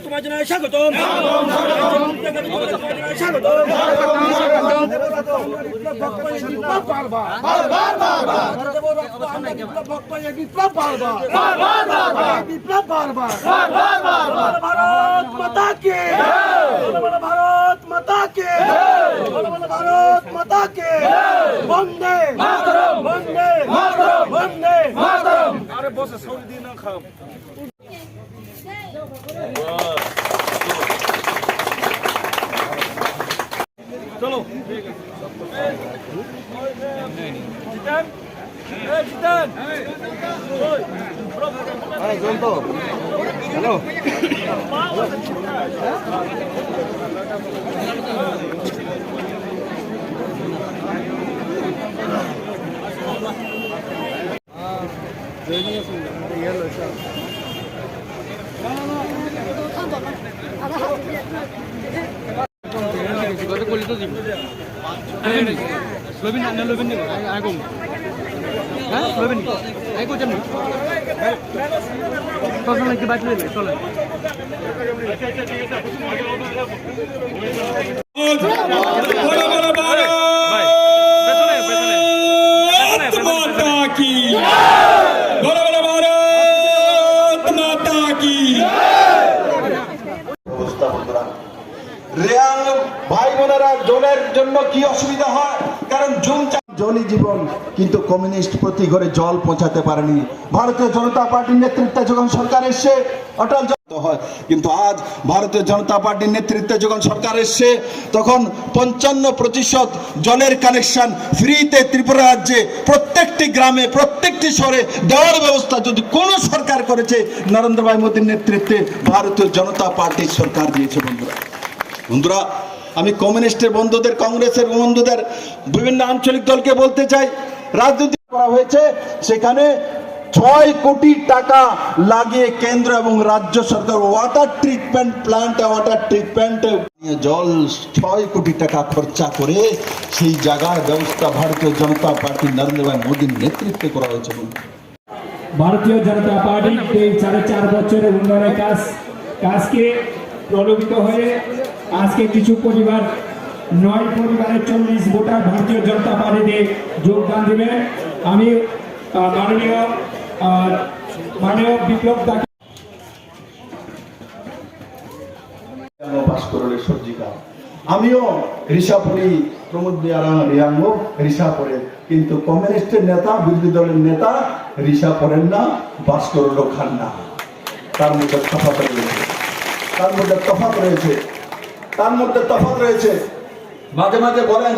তোমার জানাই স্বাগতম। ভারত মাতা কে, ভারত মাতা কে, ভারত মাতা কে, বন্দে মাতরম, বন্দে মাতরম, বন্দে মাতরম। আরে বসে সৌদি দিন না খাও। চলো জিতান, জিতান হ্যালো ভাই বোনেরা, জলের জন্য কি অসুবিধা হয়? কারণ জলই জীবন, কিন্তু কমিউনিস্ট প্রতি ঘরে জল পৌঁছাতে পারেনি। ভারতীয় জনতা পার্টির নেতৃত্বে যখন সরকার এসছে অটল হয়, কিন্তু আজ ভারতীয় জনতা পার্টির নেতৃত্বে যখন সরকার এসছে তখন 55% জলের কানেকশন ফ্রিতে ত্রিপুরা রাজ্যে প্রত্যেকটি গ্রামে প্রত্যেকটি শহরে দেওয়ার ব্যবস্থা যদি কোন সরকার করেছে, নরেন্দ্র ভাই মোদীর নেতৃত্বে ভারতীয় জনতা পার্টির সরকার দিয়েছে। বন্ধুরা, আমি কমিউনিস্টের বন্ধুদের, কংগ্রেসের বন্ধুদের, বিভিন্ন আঞ্চলিক দলকে বলতে চাই, রাজনীতি করা হয়েছে, সেখানে 6 কোটি টাকা লাগিয়ে কেন্দ্র এবং রাজ্য সরকার water treatment plant, water treatment জল 6 কোটি টাকা খরচা করে সেই জায়গার ব্যবস্থা ভারতীয় জনতা পার্টি নরেন্দ্র ভাই মোদীর নেতৃত্বে করা হয়েছে। ভারতীয় জনতা পার্টি এই 4.5 বছরের উন্নয়নের কাজকে প্রলোভিত হয়ে আজকে কিছু পরিবার, 9 পরিবারের 40 ভোটার ভারতীয় জনতা পার্টিতে যোগদান দেবেন। আমি মাননীয় বিপ্লব দাকে আমিও ঋষাপুরি, প্রমোদ রিয়াঙ্গ ঋষাপুরে, কিন্তু কমিউনিস্টের নেতা, বিরোধী দলের নেতা ঋষা পড়েন না, ভাস্কর খান না। তার মধ্যে তফাৎ রয়েছে, তার মধ্যে তফাৎ রয়েছে, তার মধ্যে তফাৎ রয়েছে। মাঝে মাঝে বলেন,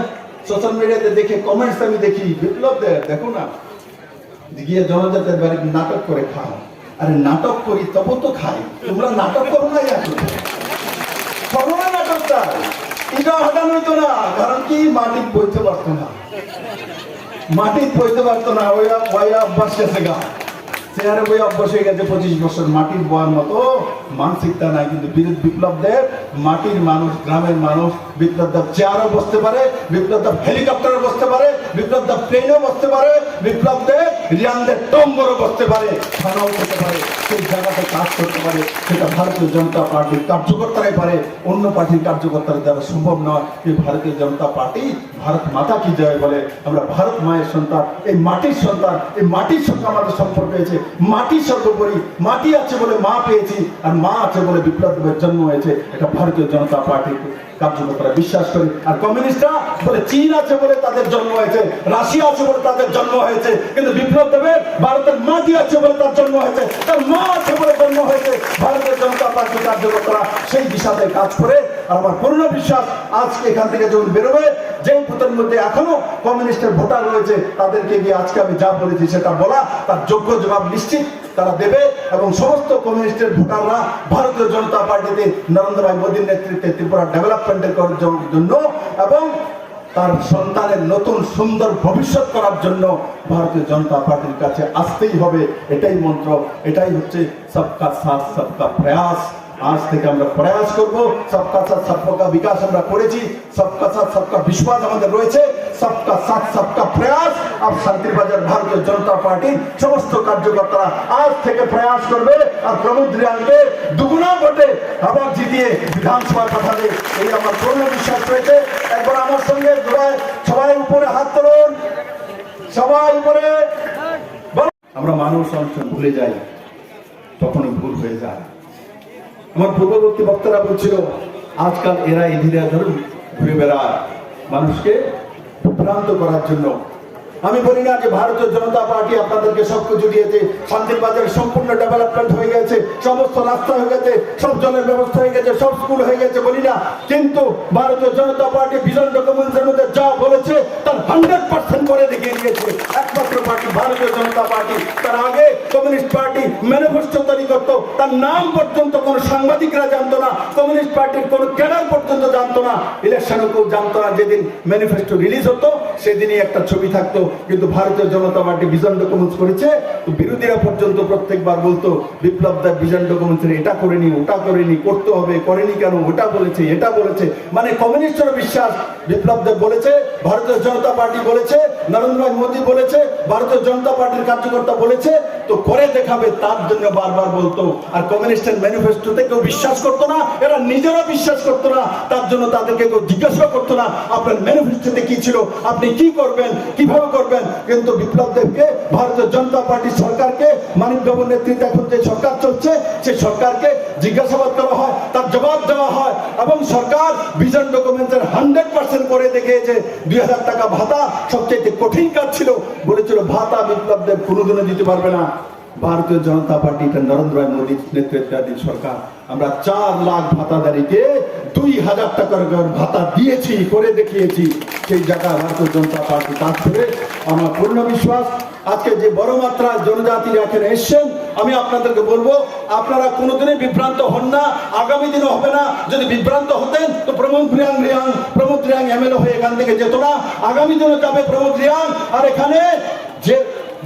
সোশ্যাল মিডিয়াতে দেখে কমেন্টস আমি দেখি, বিপ্লব দেখো না গিয়ে জনজাতের বাড়ি নাটক করে খাও। আরে নাটক করি তবু তো খাই, তোমরা নাটক করো না, করো না নাটকটা। এটা হটানো হইতো না, কারণ কি মাটি বইতে পারতো না, মাটি বইতে পারতো না, ওই অভ্যাস গেছে গা, চেয়ারে বই অভ্যাস হয়ে গেছে 25 বছর, মাটির বয়ার মতো মানসিকতা নাই। কিন্তু বিপ্লবদের মাটির মানুষ, গ্রামের মানুষ, বিপ্লবদের চেয়ারও বসতে পারে, বিপ্লবদের হেলিকপ্টারও বসতে পারে, বিপ্লবদের প্লেনও বসতে পারে, বিপ্লবদের রিয়ানদের টম্বরও বসতে পারে, থানাও করতে পারে, সেই জায়গাতে কাজ করতে পারে। সেটা ভারতীয় জনতা পার্টির কার্যকর্তারাই পারে, অন্য পার্টির কার্যকর্তারা দ্বারা সম্ভব নয়। এই ভারতীয় জনতা পার্টি ভারত মাতা কি জয় বলে, আমরা ভারত মায়ের সন্তান, এই মাটির সন্তান, এই মাটির সঙ্গে আমাদের সম্পর্ক হয়েছে। মাটি সর্বোপরি, মাটি আছে বলে মা পেয়েছি, আর মা আছে বলে বিপ্লবের জন্ম হয়েছে। এটা ভারতীয় জনতা পার্টির কার্যকর্তারা বিশ্বাস করে। আর কমিউনিস্টরা বলে চীন আছে বলে তাদের জন্ম হয়েছে, রাশিয়া আছে বলে তাদের জন্ম হয়েছে, কিন্তু বিপ্লব দেবের ভারতের মাটি আছে বলে তার জন্ম হয়েছে, তার মা আছে বলে জন্ম হয়েছে। ভারতীয় জনতা পার্টির কার্যকর্তারা সেই দিশাতে কাজ করে। আর আমার পূর্ণ বিশ্বাস, আজকে এখান থেকে যখন বেরোবে, যে ভোটের মধ্যে এখনো কমিউনিস্টের ভোটার রয়েছে, তাদেরকে গিয়ে আজকে আমি যা বলেছি সেটা বলা, তার যোগ্য জবাব নিশ্চিত তারা দেবে এবং সমস্ত কমিউনিস্টের ভোটাররা ভারতীয় জনতা পার্টিতে নরেন্দ্র ভাই মোদীর নেতৃত্বে ত্রিপুরা ডেভেলপমেন্টের জন্য এবং তার সন্তানের নতুন সুন্দর ভবিষ্যৎ করার জন্য ভারতীয় জনতা পার্টির কাছে আসতেই হবে। এটাই মন্ত্র, এটাই হচ্ছে সবকা সাথ সবকা প্রয়াস। আজ থেকে আমরা প্রয়াস করব, সবকা সাথ সবকা বিকাশ আমরা করেছি, সবকা সাথ সবকা বিশ্বাস আমাদের রয়েছে, সবকা সাথ সবকা প্রয়াস। আর শান্তিরবাজার ভারতীয় জনতা পার্টির সমস্ত কার্যকর্তারা আজ থেকে প্রয়াস করবে আর প্রমোদ রিয়াংকে দুগুণা ভোটে আবার জিতিয়ে বিধানসভায় পাঠাবে, এই আমার পূর্ণ বিশ্বাস রয়েছে। একবার আমার সঙ্গে সবাই উপরে হাত তুলুন, সবাই উপরে। আমরা মানুষ অনেক ভুলে যাই, তখনই ভুল হয়ে যায়। আমার পূর্ববর্তী বক্তারা বলছিল আজকাল এরা এদিরা ধরুন ঘুরে বেড়ায় মানুষকে বিভ্রান্ত করার জন্য। আমি বলি না যে ভারতীয় জনতা পার্টি আপনাদেরকে সবকিছু দিয়েছে, শান্তির বাজারে সম্পূর্ণ ডেভেলপমেন্ট হয়ে গেছে, সমস্ত রাস্তা হয়ে গেছে, সব জলের ব্যবস্থা হয়ে গেছে, সব স্কুল হয়ে গেছে, বলি না। কিন্তু ভারতীয় জনতা পার্টি ভিশন ডকুমেন্টসের মধ্যে যা বলেছে তার 100% করে দেখিয়ে দিয়েছে। একমাত্র পার্টি ভারতীয় জনতা পার্টি। তার আগে কমিউনিস্ট পার্টি ম্যানিফেস্টো তৈরি করতো, তার নাম পর্যন্ত কোনো সাংবাদিকরা জানতো না, কমিউনিস্ট পার্টির কোনো ক্যাডার পর্যন্ত জানতো না, ইলেকশনও কেউ জানতো না। যেদিন ম্যানিফেস্টো রিলিজ হতো সেদিনই একটা ছবি থাকতো। কিন্তু ভারতীয় জনতা পার্টি ভিশন ডকুমেন্টস করেছে, তো বিরোধীরা পর্যন্ত প্রত্যেকবার বলতো বিপ্লব দা ভিশন ডকুমেন্টস এটা করেনি, ওটা করেনি, করতে হবে, করেনি কেন, ওটা বলেছে, এটা বলেছে। মানে কমিউনিস্টের বিশ্বাস, বিপ্লব দেব বলেছে, ভারতীয় জনতা পার্টি বলেছে, নরেন্দ্র ভাই মোদী বলেছে, ভারতীয় জনতা পার্টির কার্যকর্তা বলেছে, তো করে দেখাবে, তার জন্য বারবার বলতো। আর কমিউনিস্টের ম্যানিফেস্টোতে কেউ বিশ্বাস করতো না, এরা নিজেরা বিশ্বাস করতো না, তার জন্য তাদেরকে কেউ জিজ্ঞাসা করতো না আপনার ম্যানিফেস্টোতে কি ছিল, আপনি কি করবেন, কিভাবে করবেন। কিন্তু বিপ্লব দেবকে, ভারতীয় জনতা পার্টির সরকারকে, মানিক বাবুর নেতৃত্বে এখন যে সরকার চলছে সেই সরকারকে জিজ্ঞাসাবাদ করা হয়, তার জবাব দেওয়া হয় এবং সরকার ভিশন ডকুমেন্টসের 100% করে দেখিয়েছে। 2000 টাকা ভাতা সবচেয়ে কঠিন কাজ ছিল, বলেছিল ভাতা বিপ্লব দেব কোনোদিনও দিতে পারবে না। ভারতীয় জনতা পার্টি, এটা নরেন্দ্র ভাই মোদীর নেতৃত্বাধীন সরকার, আমরা 4 লাখ ভাতাদারিকে 2000 টাকার ভাতা দিয়েছি, করে দেখিয়েছি। সেই জায়গায় ভারতীয় জনতা পার্টি কাজ করে। আমার পূর্ণ বিশ্বাস আজকে যে বড় মাত্রায় জনজাতিরা এখানে এসছেন, আমি আপনাদেরকে বলবো আপনারা কোনোদিনই বিভ্রান্ত হন না, আগামী দিনে হবে না। যদি বিভ্রান্ত হতেন তো প্রমোদ রিয়াং এমএলএ হয়ে এখান থেকে যেত না, আগামী দিনে যাবে প্রমোদ রিয়াং। আর এখানে যে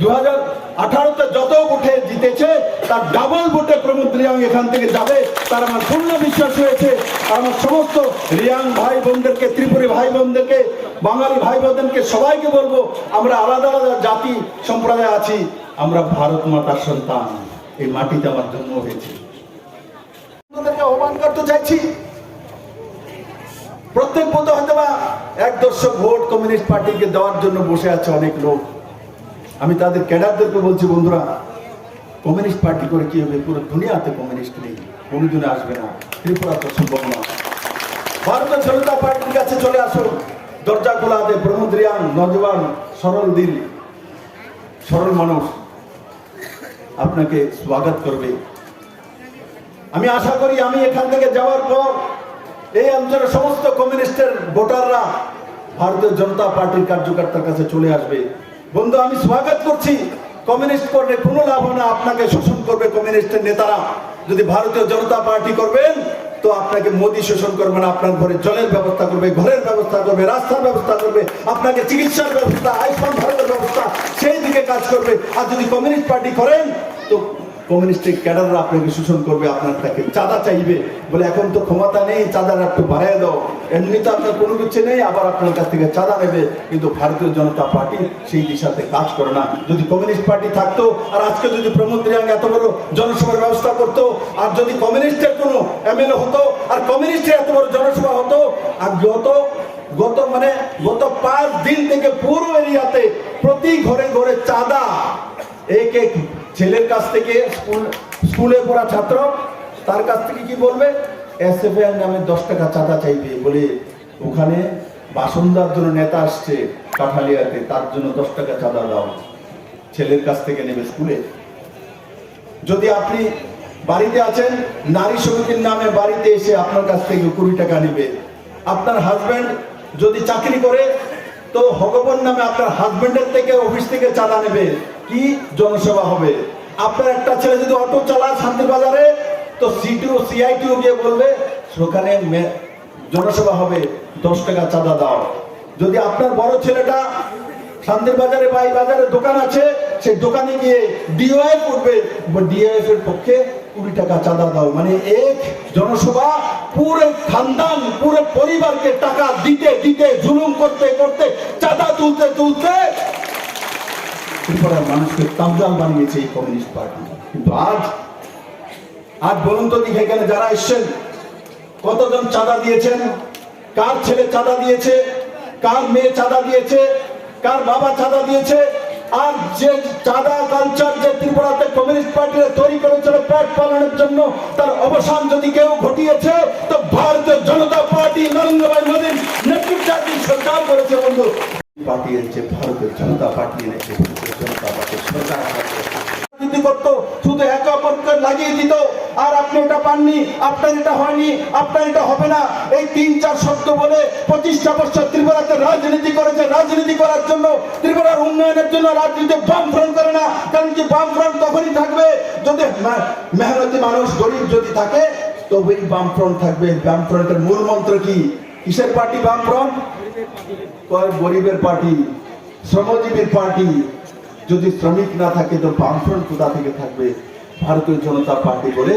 2018-তে যত ভোটে জিতেছে তার ডাবল ভোটে প্রমোদ রিয়াং এখান থেকে যাবে, তার আমার পূর্ণ বিশ্বাস রয়েছে। আমার সমস্ত রিয়াং ভাই বোনদেরকে, ত্রিপুরী ভাই বোনদেরকে, বাঙালি ভাই বোনদেরকে সবাইকে বলবো, আমরা আলাদা আলাদা জাতি সম্প্রদায় আছি, আমরা ভারত মাতার সন্তান, এই মাটিতে আমার জন্ম হয়েছে। আপনাদেরকে আহ্বান করতে চাইছি, প্রত্যেক বুথে হয়তো বা 1-150 ভোট কমিউনিস্ট পার্টিকে দেওয়ার জন্য বসে আছে অনেক লোক। আমি তাদের ক্যাডারদেরকে বলছি, বন্ধুরা কমিউনিস্ট পার্টি করে কি হবে, পুরো দুনিয়াতে কমিউনিস্ট নেই, কোনোদিনে আসবে না, ত্রিপুরা তো সম্ভব না। ভারতীয় জনতা পার্টির কাছে চলে আসুন, দরজা খোলা আছে। প্রমোদ রিয়াং নজওয়ান, সরল দিল, সরল মানুষ, আপনাকে স্বাগত করবে। আমি আশা করি আমি এখান থেকে যাওয়ার পর এই অঞ্চলের সমস্ত কমিউনিস্টের ভোটাররা ভারতীয় জনতা পার্টির কার্যকর্তার কাছে চলে আসবে। বন্ধু, আমি স্বাগত করছি। কমিউনিস্ট করলে কোনো লাভ না, আপনাকে শোষণ করবে কমিউনিস্টের নেতারা। যদি ভারতীয় জনতা পার্টি করবেন তো আপনাকে মোদী শোষণ করবে না, আপনার ঘরে জলের ব্যবস্থা করবে, ঘরের ব্যবস্থা করবে, রাস্তার ব্যবস্থা করবে, আপনাকে চিকিৎসার ব্যবস্থা, আয়ুষ্মান ভারতের ব্যবস্থা, সেই দিকে কাজ করবে। আর যদি কমিউনিস্ট পার্টি করেন তো কমিউনিস্টের ক্যাডাররা আপনাকে শোষণ করবে, আপনার থেকে চাঁদা চাইবে, বলে এখন তো ক্ষমতা নেই, চাঁদাটা একটু বাড়াই দাও, এমনি তো আপনার কোনো কিছু নেই, আবার আপনার কাছ থেকে চাঁদা নেবে। কিন্তু ভারতীয় জনতা পার্টি সেই দিশাতে কাজ করে না। যদি কমিউনিস্ট পার্টি থাকতো, আর আজকে যদি প্রমোদ রিয়াং এত বড় জনসভার ব্যবস্থা করতো, আর যদি কমিউনিস্টের কোনো এমএলএ হতো, আর কমিউনিস্টের এত বড় জনসভা হতো, আর গত 5 দিন থেকে পুরো এরিয়াতে প্রতি ঘরে ঘরে চাঁদা, এক ছেলের কাছ থেকে, স্কুলে পড়া ছাত্র, তার কাছ থেকে কি বলবে, এসএফআই নামে 10 টাকা চাঁদা চাইবে, বলে ওখানে বাসনদার জন্য নেতা আসছে কাঠালিয়াতে, তার জন্য 10 টাকা চাঁদা দাও, ছেলের কাছ থেকে নেবে স্কুলে। যদি আপনি বাড়িতে আছেন, নারী সমিতির নামে বাড়িতে এসে আপনার কাছ থেকে 20 টাকা নেবে। আপনার হাজব্যান্ড যদি চাকরি করে তো ভগবান নামে আপনার হাজব্যান্ডের থেকে, অফিস থেকে চাঁদা নেবে। কি জনসভা হবে? আপনার একটা ছেলে যদি অটো চালায় শান্তির বাজারে, তো সিআইটিও গিয়ে বলবে সেখানে জনসভা হবে, 10 টাকা চাঁদা দাও। যদি আপনার বড় ছেলেটা শান্তির বাজারে বা এই বাজারে দোকান আছে, সেই দোকানে গিয়ে ডিওএফ করবে, ডিওএফ এর পক্ষে 20 টাকা চাঁদা দাও। মানে এক জনসভা পুরো খানদান, পুরো পরিবারকে টাকা দিতে দিতে, জুলুম করতে করতে, চাঁদা তুলতে তুলতে ত্রিপুরার মানুষকে তামজাল বানিয়েছে এই কমিউনিস্ট পার্টি। কিন্তু আজ বলুন তো দেখে, এখানে যারা এসছেন কতজন চাঁদা দিয়েছেন? কার ছেলে চাঁদা দিয়েছে? কার মেয়ে চাঁদা দিয়েছে? কার বাবা চাঁদা দিয়েছে? আর যে চাঁদা কালচার যে ত্রিপুরাতে কমিউনিস্ট পার্টি তৈরি করেছিল পেট পালনের জন্য, তার অবসান যদি কেউ ঘটিয়েছে তো ভারতীয় জনতা পার্টি নরেন্দ্র ভাই মোদীর নেতৃত্বাধীন সরকার করেছে। বন্ধু, পার্টি এনেছে ভারতীয় জনতা পার্টি, এনেছে ভারতীয় জনতা পার্টির সরকার রাজনীতি করতো, শুধু একে অপরকে লাগিয়ে দিত। আর আপনি এটা পাননি, আপনার এটা হয়নি, আপনার এটা হবে না, এই 3-4 শব্দ বলে 25টা বছর ত্রিপুরাতে রাজনীতি করেছে। রাজনীতি করার জন্য, ত্রিপুরার উন্নয়নের জন্য রাজনীতি বামফ্রন্ট করে না। কারণ কি বামফ্রন্ট তখনই থাকবে যদি মেহনতি মানুষ, গরিব যদি থাকে, তবেই বামফ্রন্ট থাকবে। বামফ্রন্টের মূল মন্ত্র কি? কিসের পার্টি বামফ্রন্ট? গরিবের পার্টি, শ্রমজীবীর পার্টি। যদি শ্রমিক না থাকে তো বামফ্রন্ট কোথা থেকে থাকবে? ভারতীয় জনতা পার্টি বলে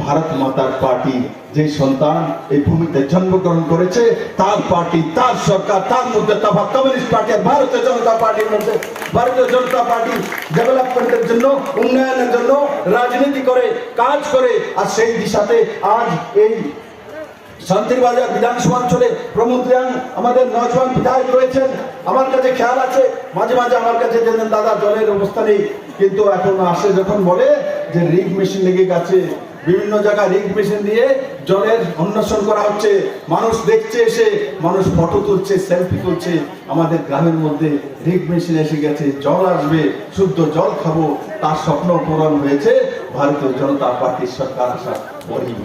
ভারত মাতার পার্টি, যে সন্তান এই ভূমিতে জন্মগ্রহণ করেছে, তার পার্টি, তার সরকার, তার মধ্যে তফাৎ কমিউনিস্ট পার্টি আর ভারতীয় জনতা পার্টির মধ্যে। ভারতীয় জনতা পার্টি ডেভেলপমেন্টের জন্য, উন্নয়নের জন্য রাজনীতি করে, কাজ করে। আর সেই দিশাতে আজ এই শান্তির বাজার বিধানসভা অঞ্চলে প্রমোদ রিয়াং আমাদের নজওয়ান বিধায়ক রয়েছেন। আমার কাছে খেয়াল আছে, মাঝে মাঝে আমার কাছে যেতেন, দাদা জলের অবস্থা নেই, কিন্তু এখন আসে যখন বলে যে রিগ মেশিন লেগে গেছে, বিভিন্ন জায়গায় রিগ মেশিন দিয়ে জলের অন্বেষণ করা হচ্ছে। মানুষ দেখছে, এসে মানুষ ফটো তুলছে, সেলফি তুলছে। আমাদের গ্রামের মধ্যে রিগ মেশিন এসে গেছে, জল আসবে, শুদ্ধ জল খাবো, তার স্বপ্ন পূরণ হয়েছে ভারতীয় জনতা পার্টির সরকার আসার পরেই।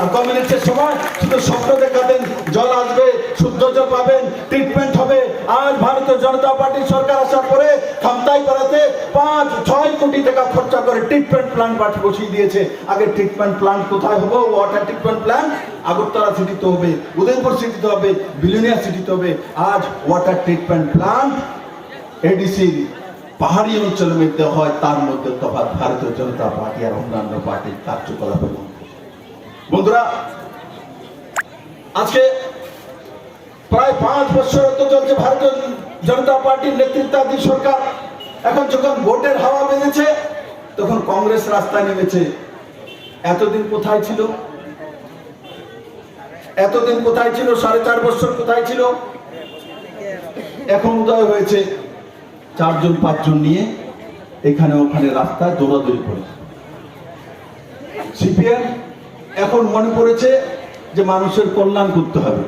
আর কমিউনিস্টের সময় শুধু স্বপ্ন দেখাতেন, জল আসবে, শুদ্ধ জল পাবেন, ট্রিটমেন্ট হবে। আজ ভারতীয় জনতা পার্টির সরকার আসার পরে খামতাই করাতে 5-6 কোটি টাকা খরচা করে ট্রিটমেন্ট প্ল্যান্ট বসিয়ে দিয়েছে। আগে ট্রিটমেন্ট প্ল্যান্ট কোথায় হবে? ওয়াটার ট্রিটমেন্ট প্ল্যান্ট আগরতলা সিটিতে হবে, উদয়পুর সিটিতে হবে, বিলুনিয়া সিটিতে হবে। আজ ওয়াটার ট্রিটমেন্ট প্ল্যান্ট এডিসি পাহাড়ি অঞ্চলের মধ্যে হয়, তার মধ্যে তফাৎ ভারতীয় জনতা পার্টি আর অন্যান্য পার্টির কার্যকলাপের মধ্যে। বন্ধুরা, আজকে প্রায় 5 বছর তো চলছে ভারতীয় জনতা পার্টির নেতৃত্বাধীন সরকার। এখন যখন ভোটের হাওয়া বেজেছে, তখন কংগ্রেস রাস্তায় নেমেছে। এতদিন কোথায় ছিল? এতদিন কোথায় ছিল? 4.5 বছর কোথায় ছিল? এখন উদয় হয়েছে 4-5 নিয়ে এখানে ওখানে রাস্তায় দৌড়াদৌড়ি করে। সিপিএম এখন মনে পড়েছে যে মানুষের কল্যাণ করতে হবে।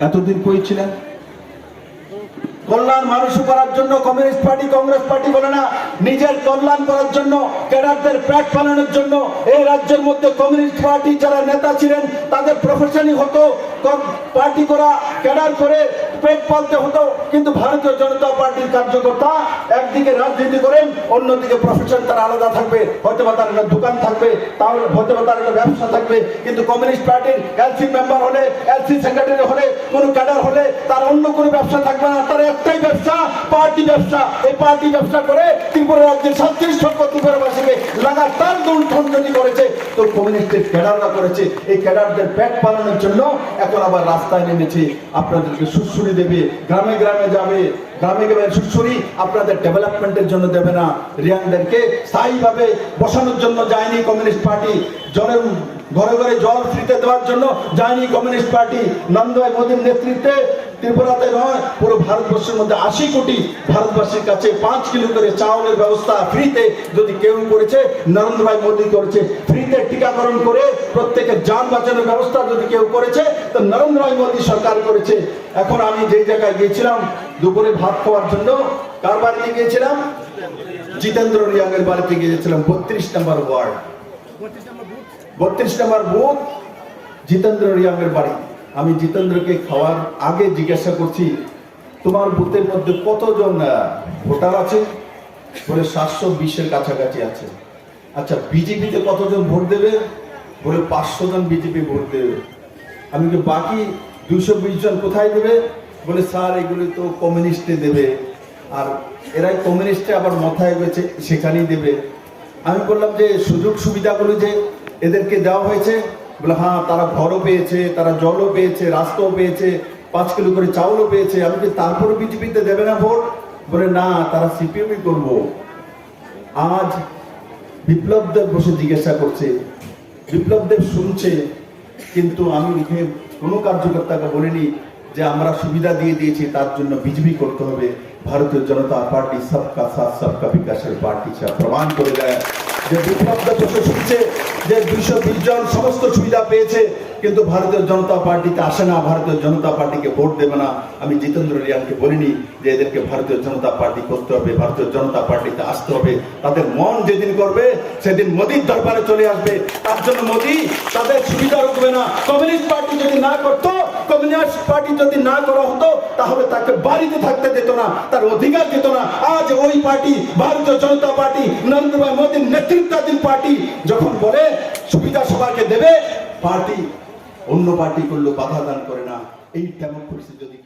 এতদিন কই ছিলেন? কল্যাণ মানুষ করার জন্য কমিউনিস্ট পার্টি, কংগ্রেস পার্টি বলে না, নিজের কল্যাণ করার জন্য, ক্যাডারদের পেট পালনের জন্য। এই রাজ্যের মধ্যে কমিউনিস্ট পার্টি যারা নেতা ছিলেন, তাদের প্রফেশনই হতো পার্টি করা, ক্যাডার করে পেট পালতে হতো। কিন্তু ভারতীয় জনতা পার্টির কার্যকর্তা একদিকে রাজনীতি করেন, অন্যদিকে প্রফেশন তার আলাদা থাকবে। হয়তো বা তার একটা দোকান থাকবে, তার হয়তো বা তার একটা ব্যবসা থাকবে। কিন্তু কমিউনিস্ট পার্টির এলসি মেম্বার হলে, এলসি সেক্রেটারি হলে, কোনো ক্যাডার হলে তার অন্য কোনো ব্যবসা থাকবে না। তার একটাই ব্যবসা, পার্টি ব্যবসা। এই পার্টি ব্যবসা করে ত্রিপুরা রাজ্যের 37 লক্ষ ত্রিপুরাবাসীকে লাগাতার লুণ্ঠন করেছে। তো কমিউনিস্টের ক্যাডাররা করেছে। এই ক্যাডারদের পেট পালনের জন্য এখন আবার রাস্তায় নেমেছে। আপনাদেরকে সুশ্রী দেবে, গ্রামে গ্রামে যাবে, গ্রামে গ্রামে সুশ্রী আপনাদের ডেভেলপমেন্টের জন্য দেবে না। রিয়াংদেরকে স্থায়ীভাবে বসানোর জন্য যায়নি কমিউনিস্ট পার্টি। জলের ঘরে ঘরে জল ফ্রিতে দেওয়ার জন্য যায়নি কমিউনিস্ট পার্টি। নরেন্দ্র ভাই মোদীর নেতৃত্বে ত্রিপুরাতে নয়, পুরো ভারতবর্ষের মধ্যে 80 কোটি ভারতবাসীর কাছে 5 কিলো করে চাউলের ব্যবস্থা ফ্রিতে যদি কেউ করেছে, নরেন্দ্র ভাই মোদী করেছে। ফ্রিতে টিকাকরণ করে প্রত্যেকের যান বাঁচানোর ব্যবস্থা যদি কেউ করেছে, তো নরেন্দ্র ভাই মোদী সরকার করেছে। এখন আমি যেই জায়গায় গিয়েছিলাম দুপুরে ভাত খাওয়ার জন্য, কার বাড়িতে গিয়েছিলাম? জিতেন্দ্র রিয়াংয়ের বাড়িতে গিয়েছিলাম। 32 নম্বর ওয়ার্ড, 32 নম্বর বুথ, জিতেন্দ্র রিয়াংয়ের বাড়ি। আমি জিতেন্দ্রকে খাওয়ার আগে জিজ্ঞাসা করছি, তোমার বুথের মধ্যে কতজন ভোটার আছে? বলে 720-এর কাছাকাছি আছে। আচ্ছা বিজেপিতে কতজন ভোট দেবে? বলে 500 জন বিজেপি ভোট দেবে। আমি কি বাকি 220 জন কোথায় দেবে? বলে স্যার এগুলো তো কমিউনিস্টে দেবে, আর এরাই কমিউনিস্টে আবার মাথায় গেছে সেখানেই দেবে। আমি বললাম যে সুযোগ সুবিধাগুলো যে এদেরকে দেওয়া হয়েছে, বলে হ্যাঁ তারা ঘরও পেয়েছে, তারা জলও পেয়েছে, রাস্তাও পেয়েছে, 5 কিলো করে চাউলও পেয়েছে। আমি কি তারপরে বিজেপিতে দেবে না ভোট? বলে না, তারা সিপিএমই করবো। আজ বিপ্লব দেব বসে জিজ্ঞাসা করছে, বিপ্লব দেব শুনছে, কিন্তু আমি এখানে কোনো কার্যকর্তাকে বলিনি যে আমরা সুবিধা দিয়ে দিয়েছি তার জন্য বিজেপি করতে হবে। ভারতীয় জনতা পার্টি সবকা সাথ সবকা বিকাশের পার্টি প্রমাণ করে দেয় যে বিপ্লব দেব বসে শুনছে যে 220 জন সমস্ত সুবিধা পেয়েছে, কিন্তু ভারতীয় জনতা পার্টিতে আসে না, ভারতীয় জনতা পার্টিকে ভোট দেবে না। আমি জিতেন্দ্র রিয়াংকে বলিনি যে এদেরকে ভারতীয় জনতা পার্টি করতে হবে, ভারতীয় জনতা পার্টিতে আসতে হবে। তাদের মন যেদিন করবে সেদিন মোদির দরবারে চলে আসবে। তার জন্য মোদি তাদের সুবিধা রুখবে না। কমিউনিস্ট পার্টি যদি না করতো, কমিউনিস্ট পার্টি যদি না করা হতো, তাহলে তাকে বাড়িতে থাকতে দিত না, তার অধিকার দিত না। আজ ওই পার্টি ভারতীয় জনতা পার্টি, নরেন্দ্র ভাই মোদীর নেতৃত্বাধীন পার্টি যখন বলে সুবিধা সবাইকে দেবে, পার্টি অন্য পার্টি করলেও বাধা দান করে না। এই তেমন পরিস্থিতি যদি